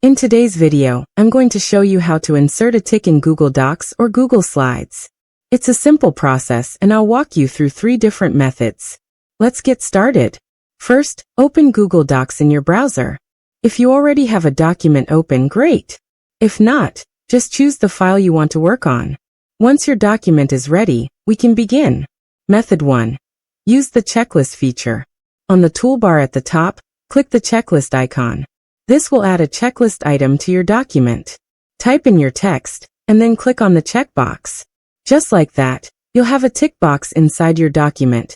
In today's video, I'm going to show you how to insert a tick in Google Docs or Google Slides. It's a simple process and I'll walk you through 3 different methods. Let's get started. First, open Google Docs in your browser. If you already have a document open, great. If not, just choose the file you want to work on. Once your document is ready, we can begin. Method 1. Use the checklist feature. On the toolbar at the top, click the checklist icon. This will add a checklist item to your document. Type in your text, and then click on the checkbox. Just like that, you'll have a tick box inside your document.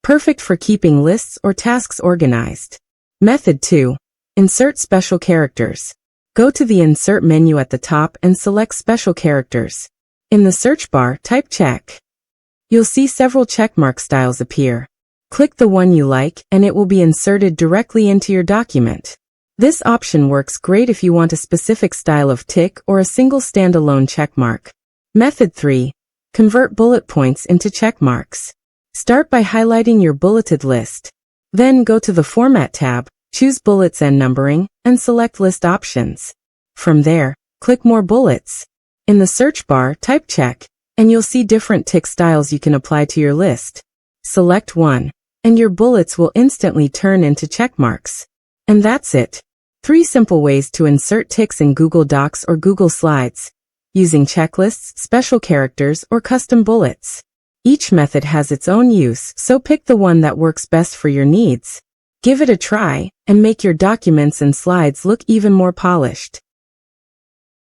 Perfect for keeping lists or tasks organized. Method 2. Insert special characters. Go to the Insert menu at the top and select Special Characters. In the search bar, type check. You'll see several checkmark styles appear. Click the one you like and it will be inserted directly into your document. This option works great if you want a specific style of tick or a single standalone checkmark. Method 3. Convert bullet points into checkmarks. Start by highlighting your bulleted list. Then go to the Format tab, choose Bullets and Numbering, and select List Options. From there, click More Bullets. In the search bar, type check, and you'll see different tick styles you can apply to your list. Select one, and your bullets will instantly turn into checkmarks. And that's it. 3 simple ways to insert ticks in Google Docs or Google Slides, using checklists, special characters, or custom bullets. Each method has its own use, so pick the one that works best for your needs. Give it a try, and make your documents and slides look even more polished.